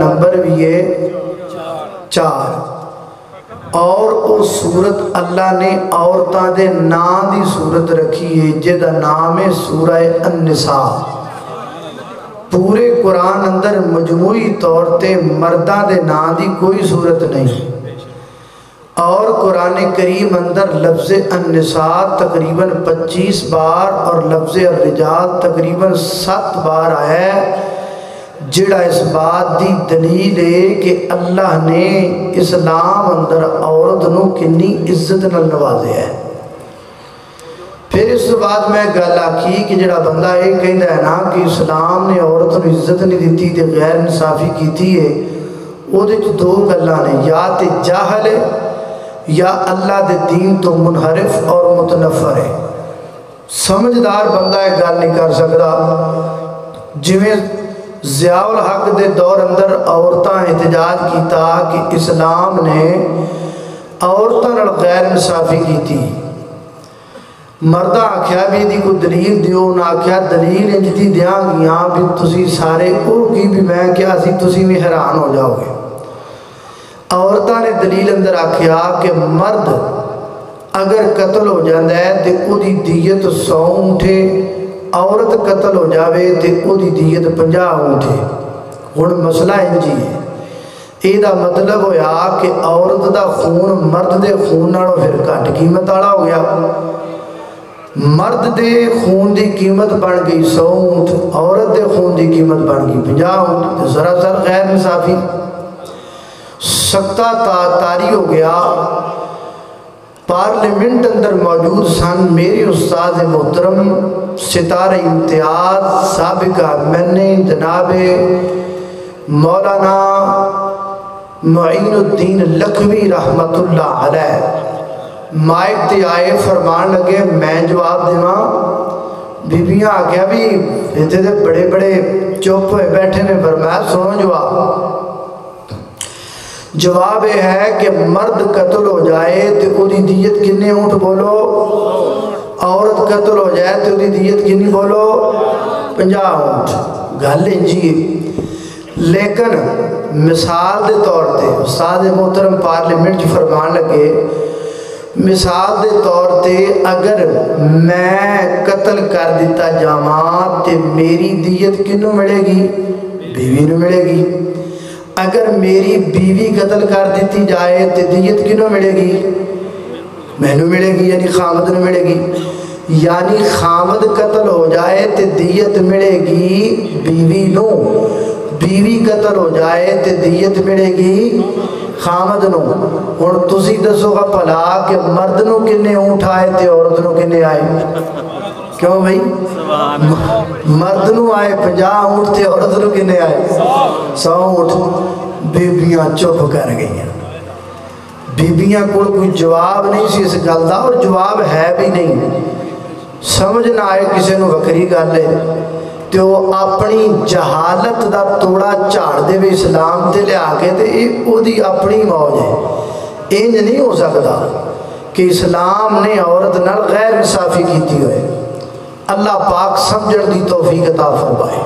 Number بھی ہے 4 اور اس صورت اللہ نے عورتاں دے نام دی صورت رکھی ہے جہدا نام ہے سورہ النساء۔ پورے قرآن اندر مجموعی طور تے مرداں دے نام دی کوئی صورت نہیں، اور قرآن کریم اندر لفظ النساء تقریباً 25 بار اور لفظ الرجال تقریباً 7 بار آیا ہے، جڑا اس بات دی دلیل ہے کہ اللہ نے اسلام اندر عورت نو کنی عزت نال نوازے ہے۔ پھر اس بعد میں گل آکھی کہ جڑا بندہ یہ کہندا ہے نا کہ اسلام نے عورت نو عزت نہیں دیتی تے غیر انصافی کیتی ہے، او دے تو 2 گلاں نے، یا تے جاہل ہے یا اللہ دے دین تو منحرف اور متنفر ہے۔ سمجھدار بندہ یہ گل نہیں کر سکتا۔ جویں ضیاء الحق دے دور اندر عورتاں احتجاج کیتا کہ اسلام نے عورتاں نال غیر انصافی کیتی، مردہ آکھیا بھی دی کوئی دلیل دیو، نہ آکھیا دلیل انجتی دیاں گیاں بھی تسی سارے او کی بھی میں کیا سی تسی بھی حیران ہو جاؤ گے۔ عورتاں نے دلیل اندر آکھیا کہ مرد اگر قتل ہو جاندہ ہے تے او دی دیت 100 اونٹے، عورت قتل ہو جاوے تے او دی دیت 50 اونٹے۔ ہن مسئلہ انجی ہے، ایدہ مطلب ہویا کہ عورت دا خون مرد دے خون نالوں پھر کٹ قیمت آڑا ہو گیا۔ مرد دے خون دی قیمت بن گئی 100 اونٹ، عورت دے خون دی قیمت بن گئی 50 اونٹ، سراسر غیر انصافی۔ سکتہ تاری ہو گیا۔ پارلیمنٹ اندر موجود سن میرے استاد محترم ستارہ امتیاز سابقہ میں نے جناب مولانا معین الدین لکھوی رحمت اللہ علیہ مائک تے آئے فرمان لگے، میں جواب دیواں، بیبیاں آگیا بھی اتنے دے بڑے بڑے چوپ ہوئے بیٹھے نے، فرمایا سنو جواب یہ ہے کہ مرد قتل ہو جائے تو او دی دیت کنے اونٹ بولو، عورت قتل ہو جائے تو او دی دیت کنی بولو 50 اونٹ۔ گل انجی لیکن مثال دے طور تے استاد محترم پارلیمنٹ فرمان لگے، مثال دے طور تے اگر میں قتل کر دیتا جامعات تے میری دیت کنوں ملے گی؟ بیوی نو ملے گی۔ اگر میری بیوی قتل کر دیتی جائے تو دیت کنوں ملے گی؟ میں نو ملے گی، یعنی خامد نو ملے گی۔ یعنی خامد قتل ہو جائے تو دیت ملے گی بیوی نو، بیوی قتل ہو جائے تو دیت ملے گی خامد نو۔ اور تسی دسو گا پلا کہ مرد نو کنے اونٹ آئے تے عورت نو کنے آئے؟ کیوں بھائی؟ مرد نو آئے 50 اونٹ تے عورت نو کنے آئے 100 اونٹ۔ بیبیاں چپ کر گئی ہیں، بیبیاں کوئی جواب نہیں سی اس گل دا، اور جواب ہے بھی نہیں۔ سمجھ نہ آئے کسی نو وکری گل ہے تو اپنی جہالت دا توڑا جھاڑ دے بھی اسلام تے لے آگے تے او دی اپنی موج ہے۔ انج نہیں ہو سکتا کہ اسلام نے عورت نال غیر انصافی کیتی ہوئے۔ اللہ پاک سمجھن دی توفیق عطا فرمائے۔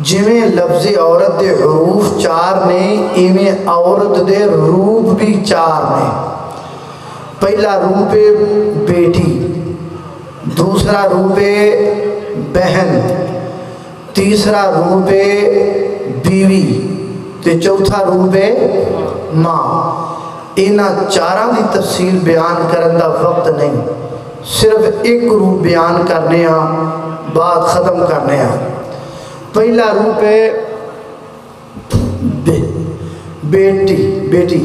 جویں لفظ عورت دے حروف 4 نے، ایویں عورت دے روپ بھی 4 نے۔ پہلا روپ بیٹی، دوسرا روپ بہن، تیسرا روپ بیوی تے چوتھا روپ ماں۔ انہاں 4 دی تفصیل بیان کرن دا وقت نہیں، صرف ایک روپ بیان کرنے ہاں، بات ختم کرنے ہاں۔ پہلا روپ ہے بیٹی۔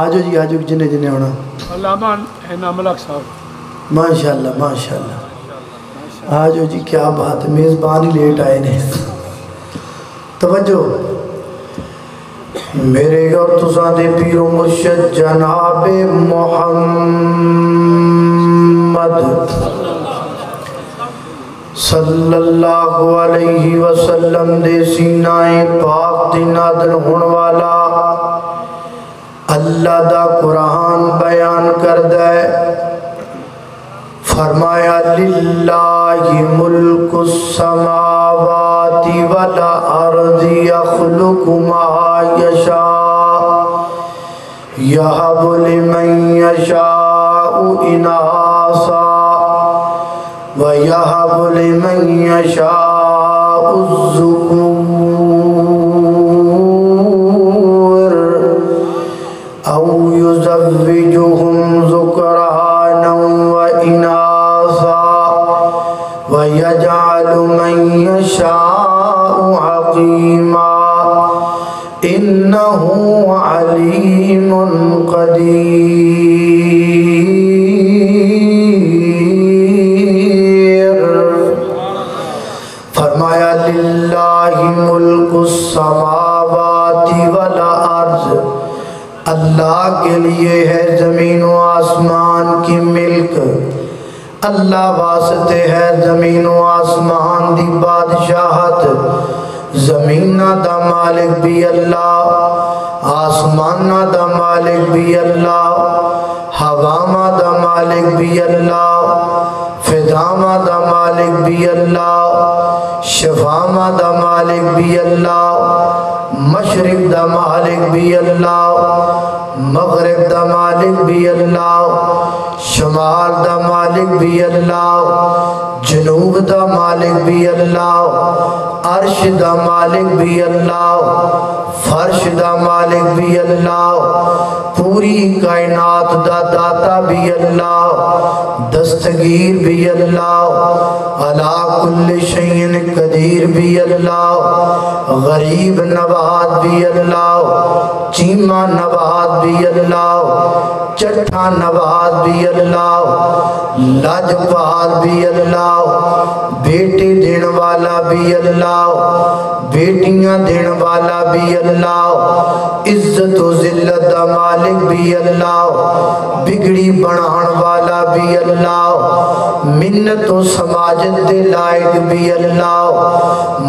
آجو جی آجو جنہیں ہونا علامہ انعام الحق صاحب، ماشاءاللہ ماشاءاللہ۔ آجو جی کیا بات ہے، میزبان ہی لیٹ آئے نے۔ توجہ میرے اور تساں دے پیر و مرشد جناب محمد صلی اللہ علیہ وسلم دے سینہ پاک دی نازل ہون والا اللہ دا قرآن بیان کر دے، فرمایا للہ ملک السماوات والارض الأرض يخلق ما يشاء يهب لمن يشاء إناثا ويهب لمن يشاء الذكور أو يزوجهم ذكرانا وإناثا ويجعل من يشاء عقيما إنه عليم قدير. فرمایا للہ ملک السماوات والارض، اللہ کے لیے ہے زمین و آسمان کی ملک، اللہ واسطے ہے زمین و آسمان دی بادشاہت. زمین دا مالک بھی اللہ، آسمان دا مالک بھی اللہ، ہوا دا مالک بھی اللہ، فضا دا مالک بھی اللہ، شفا دا مالک بھی اللہ، مشرق دا مالک بھی اللہ، مغرب دا مالک بھی اللہ، شمال دا مالک بھی اللہ، جنوب دا مالک بھی اللہ، عرش دا مالک بھی اللہ، فرش دا مالک بھی اللہ، پوری کائنات دا داتا بھی اللہ، دستگیر بھی اللہ، علا کل شیء قدیر بھی اللہ، غریب نبات بھی اللہ، چیمہ نبات بھی اللہ، چٹھا نبات بھی اللہ، لاجپال بھی اللہ، بیٹے دین والا بھی اللہ، بیٹیاں دین والا بھی اللہ، عزت و ذلت دا مالک بھی اللہ، بگڑی بنان والا بھی اللہ، منت و سماجت دے لائق بھی اللہ،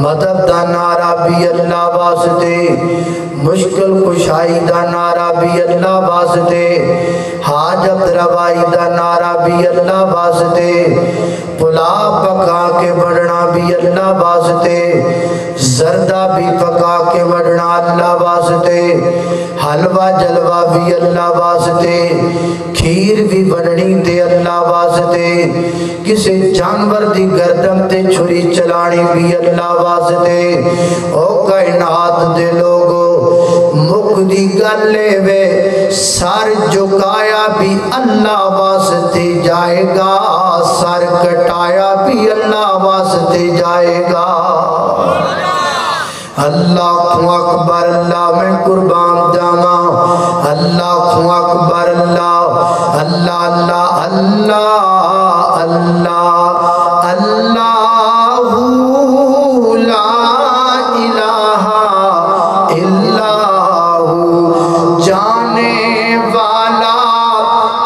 مدد دا نعرہ بھی اللہ واسطے، مشکل کشائی دا نعرہ بھی اللہ واسطے، حاجت روائی دا نعرہ بھی اللہ واسطے، پلا پکا کے بڑھنا بھی اللہ واسطے، زردہ بھی پکا کے بڑھنا اللہ واسطے، حلوہ جلوہ بھی اللہ واسطے، کھیر بھی بڑھنی دے اللہ واسطے، کسے جانور دی گردن تے چھری چلانی بھی اللہ واسطے. او کائنات دے لوگو مک دی گلے وے سر جھکایا بھی اللہ واسطے جائے گا، سر کٹایا بھی اللہ واسطے جائے گا. اللہ اکبر، اللہ میں قربان جانا، اللہ اکبر، اللہ اللہ اللہ اللہ اللہ لا الہ الا ہو، جانے والا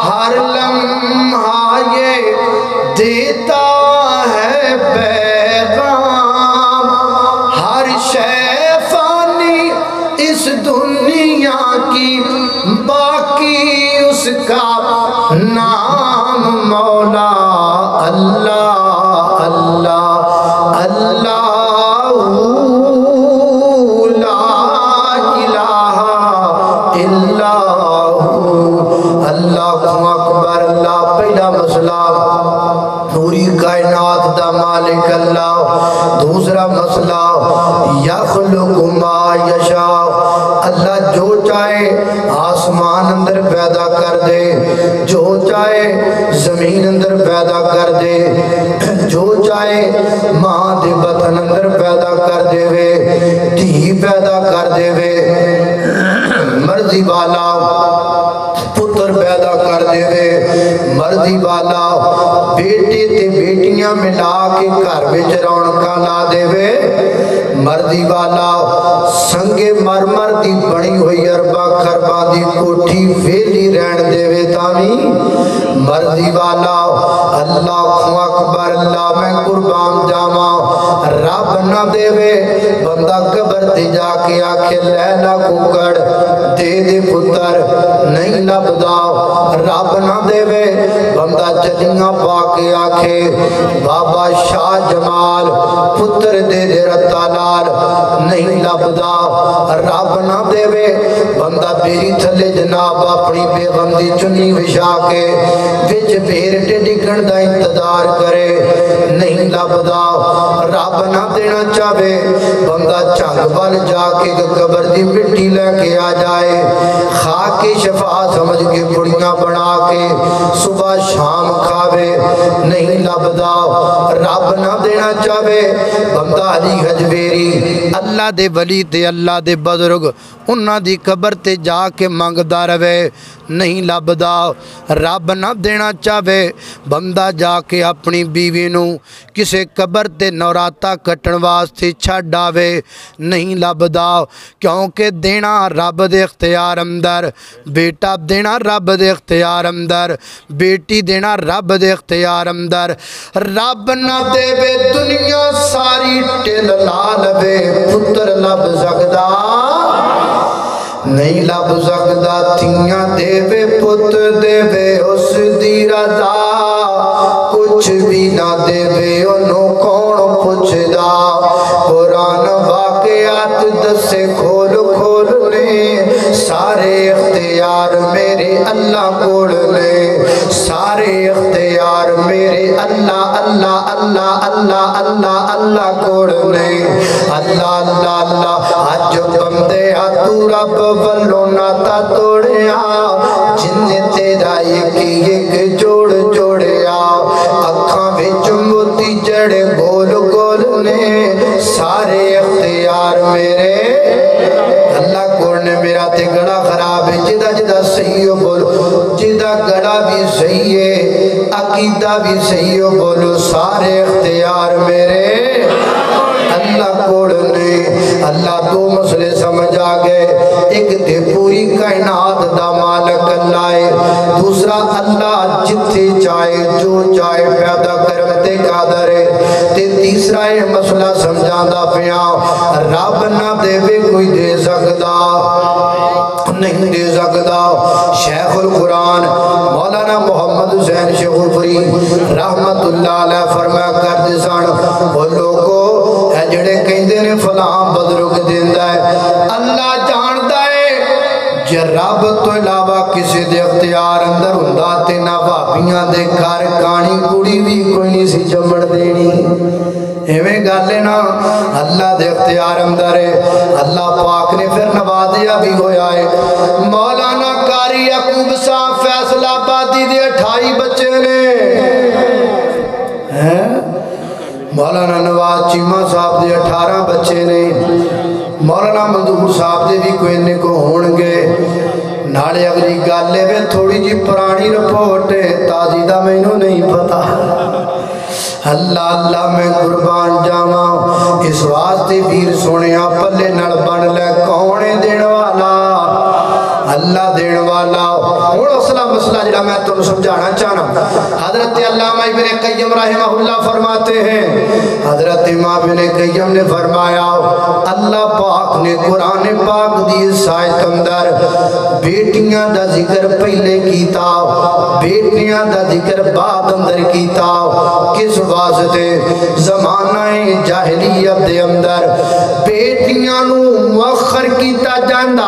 ہر لمحہ یہ دیتا ہے پیغام، ہر شے فانی اس دنیا کی، باقی اس کا نام مولا اللہ اللہ اللہ لا الہ الا ہو. اللہ اکبر، اللہ پہلا مسئلہ پوری کائنات دا مالک اللہ. دوسرا مسئلہ یخلق ما یشاء، اللہ جو چاہے آسمان اندر پیدا کر دے، جو چاہے زمین اندر پیدا کر دے، جو چاہے ماں دے بطن اندر پیدا کر دے وے، دھی پیدا کر دے وے، مرضی والا پتر پیدا کر دے وے، مرضی والا بیٹے تے بیٹیاں ملا کے گھر وچ رونقاں لا دے وے، مرضی والا سنگے مرمر دی بنی ہوئی اربا خربا دی کوٹھی ویلی رہن دے وے تاویں مرضی والا اللہ اکبر اللہ میں قربان جاواں رب نہ دے وے بندہ قبر تے جا کے آکھے لیلا ککڑ دے دے پتر نہیں لبدا رب نہ دے وے بندہ جلیاں پا کے آکھے بابا شاہ جمال پتر دے دے رتا لال نہیں لبدا رب نہ دے وے بندہ بیری تھلے جناب اپنی بیغم دی چنی وشا کے وچ پھیر ڈگن دا انتظار کرے نہیں لبدا رب نہ دینا چاہے بندہ چنگ بل جا کے قبر دی مٹی لے کے آ جائے خاک کی شفا سمجھ کے پڑیاں بنا کے صبح شام کھاوے نہیں لبدا رب نہ دینا چاہے بندہ علی حجویری اللہ دے ولی تے اللہ دے بزرگ انہاں دی قبر تے جا کے منگدا رہے نہیں لبدا رب نہ دینا چاہے بندہ جا کے اپنی بیوی نو کسے قبر تے نوراتا کٹن واسطے چھڈ آوے نہیں لبدا کیونکہ دینا رب دے اختیار اندر بیٹا دینا رب دے اختیار اندر بیٹی دینا رب دے اختیار اندر رب نہ دے وے دنیا ساری ٹل لا لوے پتر لب سکدا نہیں لب سکدا تھیاں دے وے پت دے وے اس دی رضا کچھ بھی نہ دے وے انہوں کون پوچھدا قرآن واقعات دسے کھول کھول لے سارے اختیار میرے اللہ کھول لے سارے اختیار میرے اللہ اللہ اللہ اللہ اللہ اللہ کھول لے اللہ اللہ اللہ آج بندے تو رب ولو ناتا توڑیا جن تیرا ایک جوڑ جوڑیا اکھاں وچ موتی جڑے گول گول نے سارے اختیار میرے اللہ کون نے میرا تے گڑا خراب ہے جدہ جدہ صحیح ہو بولو جدہ گڑا بھی صحیح ہے عقیدہ بھی صحیح ہو بولو سارے اختیار میرے اللہ کون نے اللہ دو مسئلے سمجھ آگئے ایک تے پوری کائنات دا مالک اللہ ہے دوسرا اللہ جتھے چاہے جو چاہے پیدا کرم تے قادر ہے تے تیسرا ہے مسئلہ سمجھاندہ پیاں رب نہ دے وے کوئی دے سکدا نہیں دے سکدا شیخ القرآن مولانا محمد حسین شیخ الفری رحمت اللہ علیہ فرمایا کر دے سان وہ لوگوں اے جڑے کہندے نے فلاں بزرگ دیندا ہے اللہ جاندا ہے جے رب تو علاوہ کسی دے اختیار اندر ہوندا تے نہ بھابیاں دے گھر کانی کڑی بھی کوئی نہیں سی جمڑ دینی ایویں گل ہے نا اللہ دے اختیار اندر ہے اللہ پاک نے پھر نوازیا بھی ہویا ہے مولانا قاری یعقوب صاحب فیصل آبادی دے 28 بچے نے مولانا نواز چیمہ صاحب دے 18 بچے نے مولانا منظور صاحب دے بھی کوئی نے کو ہون گے ناڑے اگلی گالے میں تھوڑی جی پرانی رپورٹ ہے تازی دا میں انہوں نہیں پتا اللہ اللہ میں قربان جاواں اس واسطے پیر سونیا پلے نڑ بن لے کونے دین والا اللہ دین والا اور اصلا مسئلہ جڑا میں تم سمجھانا چاہنا حضرت علامہ ابن قیم رحمہ اللہ فرماتے ہیں حضرت امام ابن قیم نے فرمایا اللہ پاک نے قرآن پاک دی سائت اندر بیٹیاں دا ذکر پہلے کیتا بیٹیاں دا ذکر بعد اندر کیتا کس واسطے زمانہ جاہلیت دے اندر بیٹیاں نو مؤخر کیتا جاندا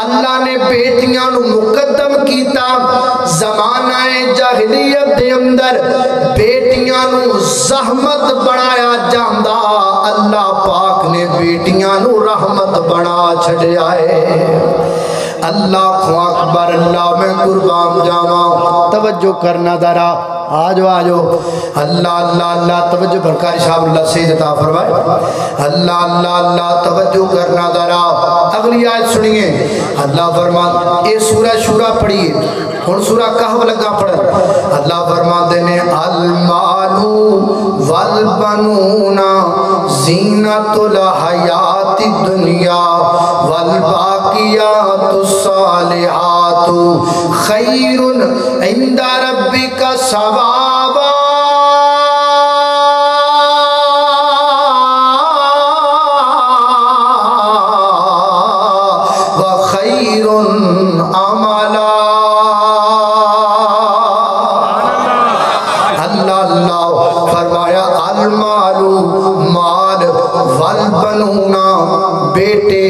اللہ نے بیٹیاں نو مقدم کیتا زمانہ جاہلیت دے اندر بیٹیاں نو زحمت بنایا جاندا اللہ پاک نے بیٹیاں نو رحمت بنا چھڑیا ہے اللہ اکبر اللہ میں قربان جاواں توجہ کرنا ذرا آجو آجو اللہ اللہ اللہ توجہ برکاری صاحب اللہ سید عطا فرمائے اللہ اللہ اللہ توجہ کرنا ذرا اگلی آیت سنیے اللہ فرمان اے سورہ شورہ پڑھیے ہن سورہ کہف لگا پڑھن اللہ فرمان دینے المالو والبنون زینت الحیات الدنیا والباقیات الصالحات خیر عند ربک ثوابا وخیر عملا۔ اللہ فرمایا المال مال والبنون بیٹے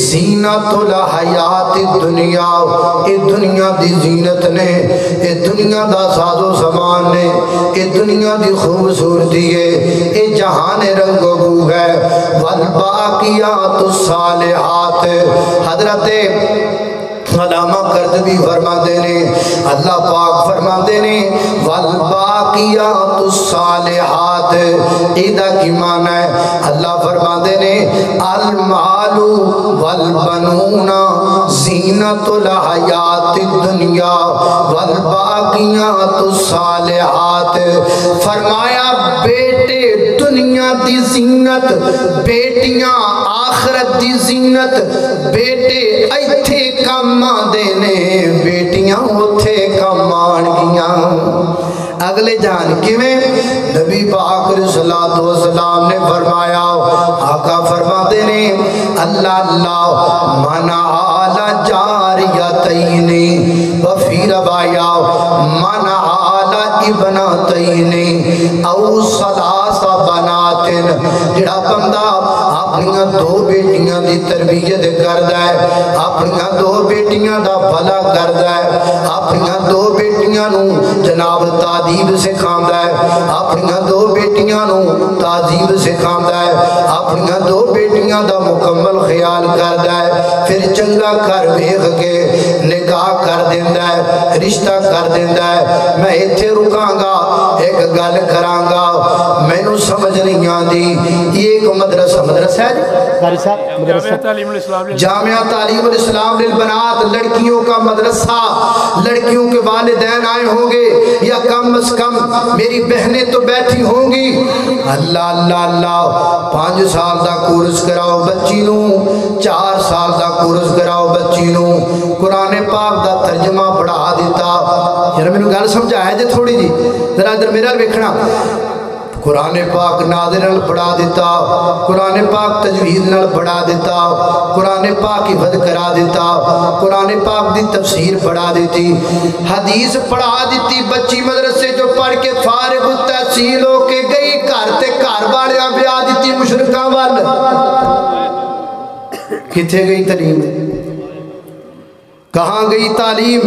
زینت الحیات دنیا، اے دنیا دی زینت نے، اے دنیا دا ساز و سامان نے، اے دنیا دی خوبصورتی ہے، اے جہان رنگ و بو ہے۔ والباقیات الصالحات حضرت علامہ قرطبی فرماتے ہیں، اللہ پاک فرماتے ہیں والباقیات الصالحات، ایدہ کی معنی ہے اللہ فرماتے ہیں المال والبنون زینت الحیات الدنیا والباقیات الصالحات، فرمایا بیٹے دنیا دی زینت، بیٹیاں آخرت دی زینت، بیٹے ایتھے کم دینے بیٹیاں اتھے کم آن گیاں۔ اگلے جان کیویں نبی پاک صلی اللہ علیہ وسلم نے فرمایا، آقا فرماتے ہیں اللہ اللہ من آل جاریتین وفی روایا من آل ابنتین او ثلاث بنات، جڑا بندہ اپنیاں دو بیٹیاں دی تربیت کردا ہے، اپنیاں دو بیٹیاں دا بھلا کردا ہے، اپنیاں دو بیٹیاں نو جناب تعدیب سکھاندا ہے، اپنیاں دو بیٹیاں نو تعظیم سکھاندا ہے، اپنیاں دو بیٹیاں دا مکمل خیال کردا ہے، پھر چنگا کر ویکھ کے نکاح کر دیندا ہے، رشتہ کر دیندا ہے۔ میں ایتھے رکاں گا، ایک گل کراں گا، مینوں سمجھ نہیں آندی، یہ ایک مدرسہ ہے جامعہ تعلیم الاسلام للبنات، لڑکیوں کا مدرسہ، لڑکیوں کے والدین آئے ہوں گے یا کم از کم میری بہنیں تو بیٹھی ہوں گی۔ اللہ اللہ اللہ 5 سال دا کورس کراؤ بچی نو، 4 سال دا کورس کراؤ بچی نو، قرآن پاک دا ترجمہ پڑھا دیتا۔ یار میں نے گل سمجھا ہے جے تھوڑی جی، ذرا ادھر میرا ویکھنا، قرآن پاک ناظر نال پڑھا دیتا، قرآن پاک تجوید نال پڑھا دیتا، قرآن پاک حفظ کرا دیتا، قرآن پاک دی تفسیر پڑھا دیتی، حدیث پڑھا دیتی، بچی مدرسے جو پڑھ کے فارغ التحصیل ہو کے گئی گھر تے گھر والیاں بیاہ دیتی مشرکاں وال۔ کتھے گئی تعلیم؟ کہاں گئی تعلیم؟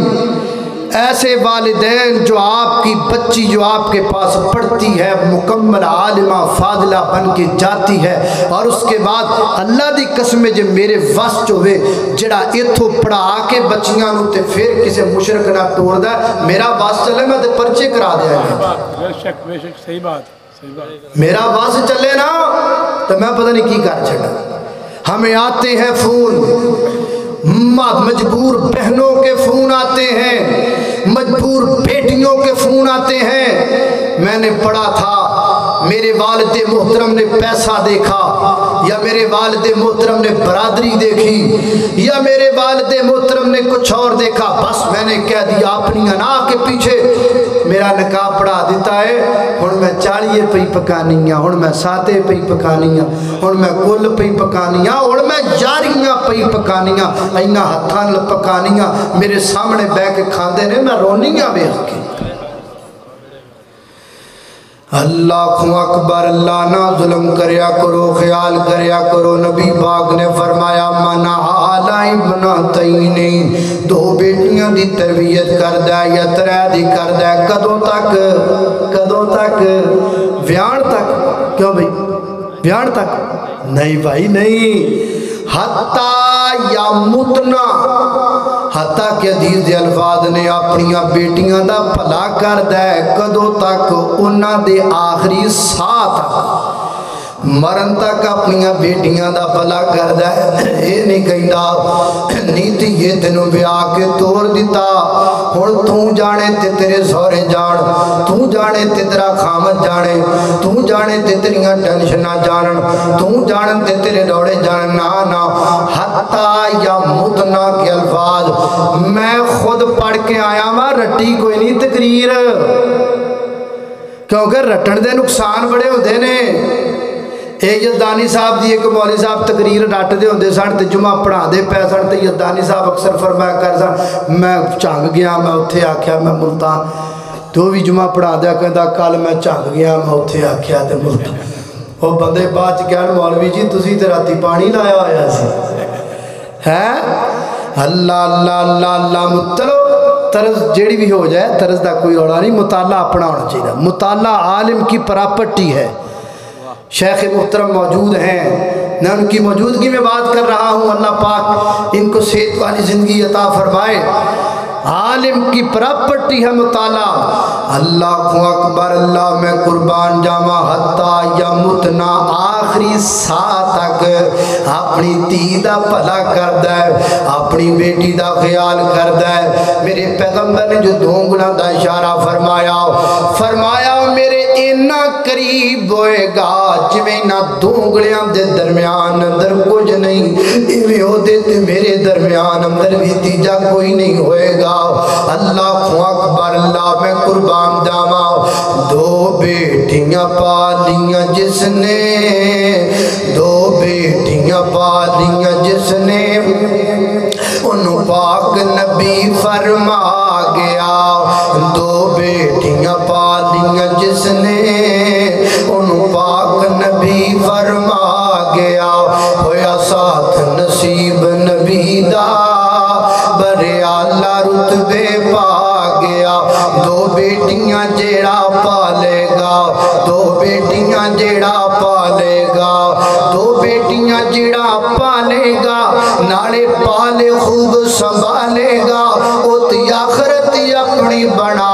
ایسے والدین جو آپ کی بچی جو آپ کے پاس پڑھتی ہے مکمل عالمہ فاضلہ بن کے جاتی ہے، اور اس کے بعد اللہ دی قسم جو میرے واسط ہوئے جڑا ایتھو پڑھا کے بچیاں نو تے پھر کسے مشرک نہ توڑ دا، میرا واسط چلے میں تے پرچے کرا دیا گا۔ بے شک صحیح بات، میرا واسط چلے نا تو میں پتہ نہیں کی کر چھڑا۔ ہمیں آتے ہیں فون، مجبور بہنوں کے فون آتے ہیں، مجبور بیٹیوں کے فون آتے ہیں۔ میں نے پڑھا تھا میرے والد محترم نے پیسہ دیکھا، یا میرے والد محترم نے برادری دیکھی، یا میرے والد محترم نے کچھ اور دیکھا، بس میں نے کہہ دیا اپنی انا کے پیچھے میرا نکاح پڑھا دیتا ہے۔ ہن میں 40 پئی پکانیاں، ہن میں 7 پئی پکانیاں، ہن میں کل پئی پکانیاں، ہن میں 11 پئی پکانیاں، اینا ہتھاں نال پکانیاں میرے سامنے بہ کے کھاندے نے، میں رونیاں ویکھ کے۔ اللہ اکبر، اللہ نہ ظلم کریا کرو، خیال کریا کرو۔ نبی پاک نے فرمایا من آل ابنتین، 2 بیٹیاں دی تربیت کردہ یا 3 دی کردہ، کدوں تک؟ ویان تک؟ کیوں بھئی ویان تک؟ نہیں بھائی نہیں، حتیٰ یا متنا، حتیٰ کہ حدیث دے الفاظ نے اپنیاں بیٹیاں دا بھلا کر دے، کدوں تک؟ انہاں دے آخری ساہ تک، مرن تک اپنیاں بیٹیاں دا بھلا کر دے۔ اے نہیں کہندا نیتی یہ تینوں بیاہ کے توڑ دیتا، ہن تو جانے تے تیرے سورے جان، تو جانے تے تیرا خامد جانے، تو جانے تے تیریاں ٹینشناں جانن، تو جانے تے تیرے دوڑے جانن، نا نا، حتیٰ یا متنا کے الفاظ میں خود پڑھ کے آیا ہوں، رٹی کوئی نہیں تقریر، کیونکہ رٹن دے نقصان بڑے ہوتے نے۔ ایک یزدانی صاحب دی ایک مولوی صاحب تقریر رٹ دے ہوندے سن تے جمعہ پڑھا دے پے سن تے یزدانی صاحب اکثر فرمایا کر سن میں جھنگ گیا، میں اتھے آکھیا میں ملتان، تو بھی جمعہ پڑھا دیا کہندا کل میں جھنگ گیا میں اتھے آکھیا تے ملتان۔ وہ بندے بعد چ کہن مولوی جی تسی تے راتی پانی لایا ہویا سی ہے اللہ اللہ اللہ اللہ۔ چلو طرز جیڑی بھی ہو جائے طرز دا کوئی رولا نہیں، مطالعہ اپنا ہونا چاہیے، مطالعہ عالم کی پراپرٹی ہے۔ شیخ محترم موجود ہیں، میں ان کی موجودگی میں بات کر رہا ہوں، اللہ پاک ان کو صحت والی زندگی عطا فرمائے۔ عالم کی پراپرٹی ہے مطالعہ۔ اللہ کو اکبر، اللہ میں قربان جاواں، حتی یا متنا آخری سا تک اپنی دھی دا بھلا کردا ہے، اپنی بیٹی دا خیال کردا ہے۔ میرے پیغمبر نے جو دو گنا دا اشارہ فرمایا، فرمایا میرے اینا قریب ہوئے گا جویں نہ دو گلیاں دے درمیان اندر کچھ نہیں، ایویں ہو دے تے میرے درمیان اندر بھی تیجا کوئی نہیں ہوئے گا۔ اللہ کو اکبر، اللہ میں قربان جاواں، دو بیٹیاں پالیاں جس نے، دو بیٹیاں پالیاں جس نے، انہوں پاک نبی فرما گیا، دو بیٹیاں پالیاں جس نے، انہوں پاک نبی فرما گیا، ہویا ساتھ نصیب نبی دا، برے آلہ رتبے پا گیا۔ دو بیٹیاں جیڑا پالے گا، دو بیٹیاں جیڑا پالے گا، دو بیٹیاں جیڑا پالے گا، نالے پالے خوب سنبھالے گا، اوتی آخرت اپنی بنا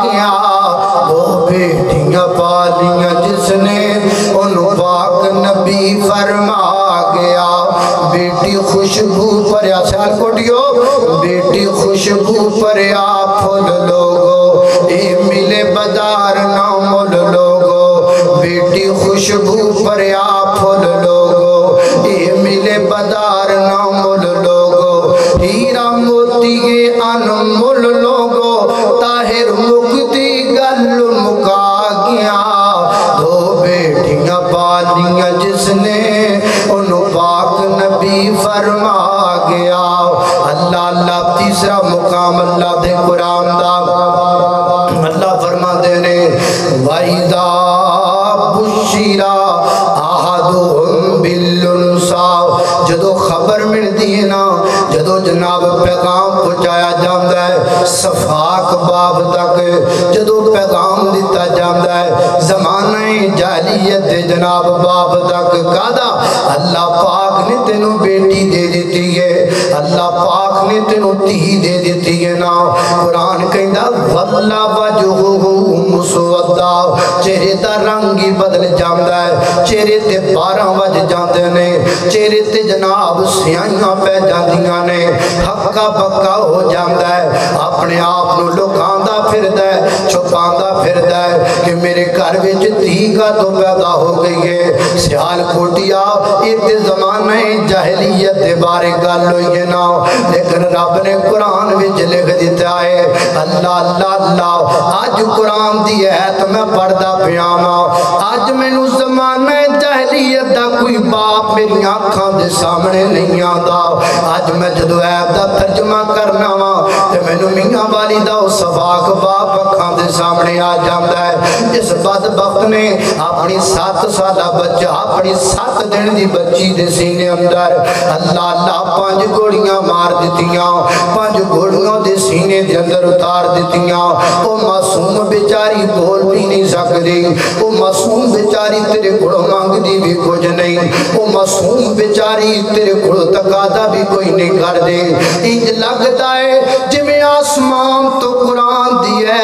گیا۔ دو بیٹیاں پالیاں جس نے، انہوں پاک نبی فرما گیا، بیٹی خوشبو پریا سیال کوٹیو، بیٹی خوشبو پریا پھول لوگو، اے ملے بازار نہ مول لوگو، بیٹی خوشبو پریا پھول لوگو، اے ملے بازار نہ مول لوگو، ہیرا موتی کے انمول لوگو، طاہر مکتی گل مکا گیا۔ دو بیٹیاں پالیاں جس نے، انہوں پاک نبی فرما گیا۔ اللہ اللہ تیسرا مقام اللہ دے قرآن دا، اللہ فرما دے نے وَإِذَا بُشِّرَ أَحَدُهُمْ بِالْأُنْثَىٰ، جدو خبر مل دی نا، جدو جناب پیغام پہنچایا جاندہ ہے صفاق باب تک، جدو پیغام دیتا جاندہ ہے زمانہ جاہلیت جناب باب تک، کہا اللہ پاک نے تینوں بیٹی دے دیتی ہے، اللہ پاک نے تینوں تھی دے دیتی ہے نا۔ قرآن کہندہ وَاللَّہ وَجْهُهُ مُسْوَدَّا، چہرے دا رنگی بدل جاندہ ہے، چہرے تے 12 وج جاندے نے، چہرے تے جناب سیاہیاں پہ جاندیاں نے، ہکا بکا ہو جاندہ ہے، اپنے آپ نو لکاندہ پھردہ ہے، چھپاندہ پھردہ ہے کہ میرے گھر وچ دھی کا تو پیدا ہو گئی ہے۔ سیال کوٹیا ات زمانہ جاہلیت دے بارے گل ہوئی ہے نا، لیکن رب نے قرآن وچ لکھ دیتا ہے اللہ اللہ اللہ۔ آج قرآن دی ہے تو میں پڑھدا پیاما، آج مینوں زمانہ جاہلیت دا کوئی باپ میری آنکھاں دے سامنے نہیں آندا۔ آج میں جدو عیب دا ترجمہ کرنا وا تے مینوں میاں والی دا صفاق باپ اکھاں دے سامنے آ جاندا ہے۔ اس بدبخت نے اپنی 7 سالہ بچہ، اپنی 7 دن دی بچی دے سینے اندر اللہ اللہ 5 گولیاں مار دیتیاں، 5 گولیاں دے سینے دے اندر اتار دیتیاں۔ او معصوم بیچاری بول بھی نہیں سکتی، او معصوم بیچاری تیرے کڑو مانگ دی بھی کچھ نہیں، او معصوم بیچاری تیرے کڑو تقاضا بھی کوئی نہیں کر دے۔ انج لگتا ہے جویں آسمان تو قرآن دی ہے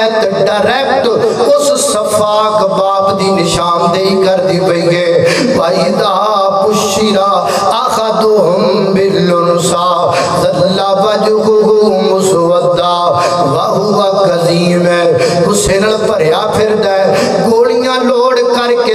ڈائریکٹ اس صفاق باپ دی نشاندہی کر دی پئی ہے۔ وَإِذَا بُشِّرَ أَحَدُهُمْ بِالْأُنْثَىٰ ظَلَّ وَجْهُهُ مُسْوَدًّا وَهُوَ كَظِيمٌ، غصے نال بھریا پھردا ہے، گولیاں لوڑ کر کے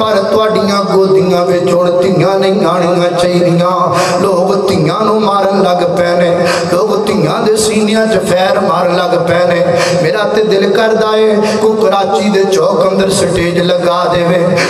پر تواڈیاں گودیاں وچ ہن دھیاں نہیں آنیاں چاہیدیاں لوگ دھیاں نو مارن لگ پے نے لوگ دھیاں دے سینیاں چ فیر مارن لگ پے نے میرا تے دل کردا ہے کو کراچی دے چوک اندر سٹیج لگا دے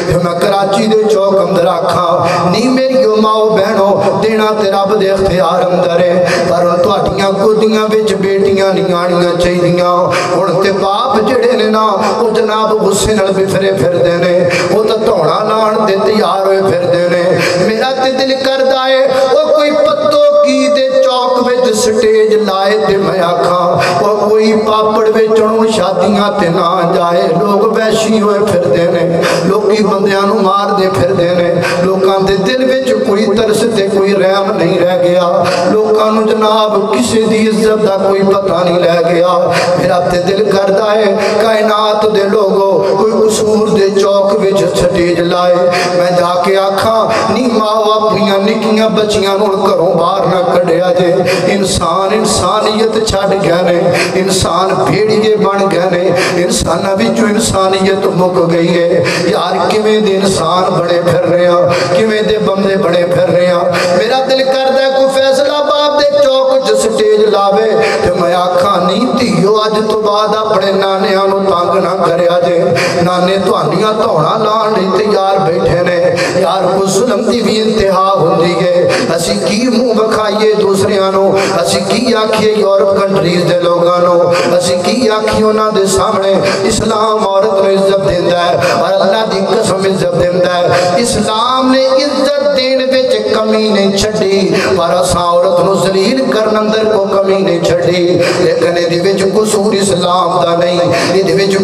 تے میں کراچی دے چوک اندر آکھاں نی میری ماؤ بہنو دینا تے رب دے اختیار اندر ہے پر تواڈیاں گودیاں وچ بیٹیاں نہیں آنیاں چاہیدیاں ہن تے باپ جڑے نے نا او جناب غصے نال بفرے پھردے نے او تے دھونا لان دے تیار ہوئے پھردے نے میرا تے دل کردا ہے او کوئی پتو کی دے چوک وچ سٹیج لائے تے میں آکھاں او کوئی پاپڑ وچوں شادیاں تے نہ جائے لوگ وحشی ہوئے پھردے نے لوکی بندیاں نو مار دے پھردے نے لوکاں دے دل وچ کوئی ترس تے کوئی رحم نہیں رہ گیا لوکاں نو جناب کسی دی عزت دا کوئی پتہ نہیں رہ گیا میرا تے دل کردا ہے کائنات دے لوگو کوئی قصور دے چوک وچ سٹیج لائے میں جا کے آکھاں نی ماں اپنیاں نکیاں بچیاں نو گھروں باہر نہ کڈیا جے انسان انسانیت چھڈ گئے نے انسان بھیڑیے بن گئے نے انساناں وچوں انسانیت مک گئی ہے یار کیویں دے انسان بڑے پھر رہے ہیں کیویں دے بندے بڑے پھر رہے ہیں میرا دل کردا ہے کوئی فیصلہ آباد دے چوک وچ سٹیج لاوے تے میں آکھاں نہیں تھیو اج تو بعد اپنے نانیاں نو تنگ نہ کریا جے نانے تہانیاں دھونا لان لئی تیار بیٹھے نے یار کو ظلم دی بھی انتہا ہوندی ہے اسی کی منہ بکھائیے دوسریاں نو اسی کی آکھیے یورپ کنٹریز دے لوگاں نو اسی کی آکھیے انہاں دے سامنے اسلام عورت نو عزت دیندا ہے اور اللہ دی قسم عزت دیندا ہے اسلام نے عزت دین وچ کمی نہیں چھڈی پر اساں عورت نو ذلیل کرن اندر کو کمی نہیں چھڈی لیکن اے وچ قصور اسلام دا نہیں اے وچ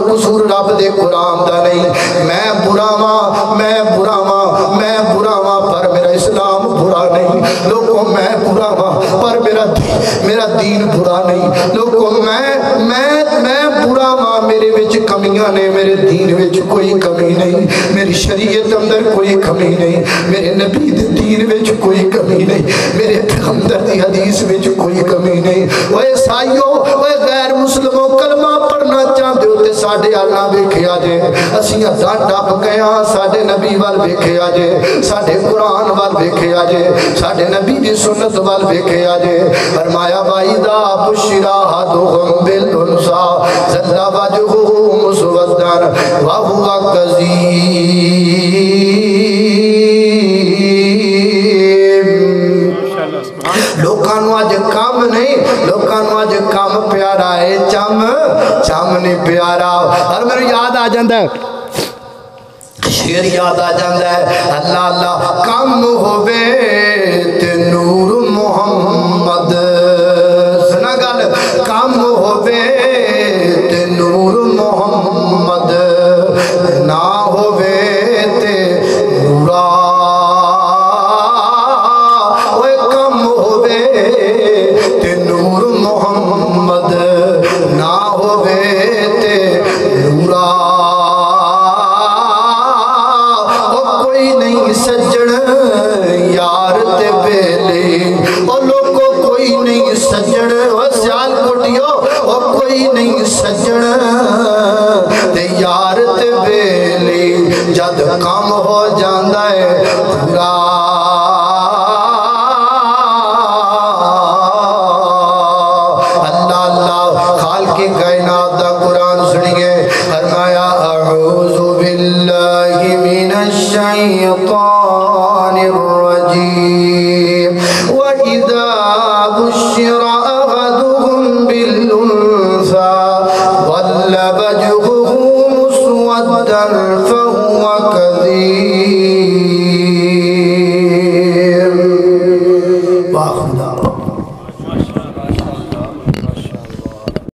قصور رب دے قرآن دا نہیں میں برا ماں پر میرا اسلام برا نہیں لوگوں میں برا ماں پر میرا دین برا نہیں لوگوں میں برا ماں میرے وچ کمیاں نے میرے دین وچ کوئی کمی نہیں میری شریعت اندر کوئی کمی نہیں میرے نبی دے دین وچ کوئی کمی نہیں میرے پیغمبر دی حدیث وچ کوئی کمی نہیں اوے عیسائیو اوے غیر مسلموں کلمہ پڑھنا چاہندے ہو تے ساڈے اللہ ویکھیا جے اسیں ہزاں ٹپ گئے ہاں ساڈے نبی وال ویکھیا جے ساڈے قرآن وال ویکھیا جے ساڈے نبی دی سنت وال ویکھیا جے فرمایا وَإِذَا بُشِّرَ أَحَدُهُم بِالْأُنثَىٰ ظَلَّ وَجْهُهُ مُسْوَدًّا وَهُوَ كَظِيمٌ لوکانو آج کام نہیں لوکانو آج کام پیارا ہے چم نہیں پیارا اور میرے یاد آ جاندہ ہے شیر یاد آ جاندہ ہے اللہ اللہ کم ہوئے تے نور محمد سنا گل کم ہوئے تے نور محمد نہ ہوئے تے نورا اوے کم ہوئے تے نور محمد نہ ہوئے تے نورا سجن یار تے بیلی او لوگوں کوئی نہیں سجن او سیال کوٹیو او کوئی نہیں سجن تے یار تے بیلی جد کام ہو جاندہ ہے پورا اللہ اللہ خالق کائنات دا قرآن سنیے فرمایا اعوذ باللہ من الشیطان الرجیم وَإِذَا بُشِّرَ أَحَدُهُم بِالْأُنثَىٰ ظَلَّ وَجْهُهُ مُسْوَدًّا فَهُوَ كَظِيمٌ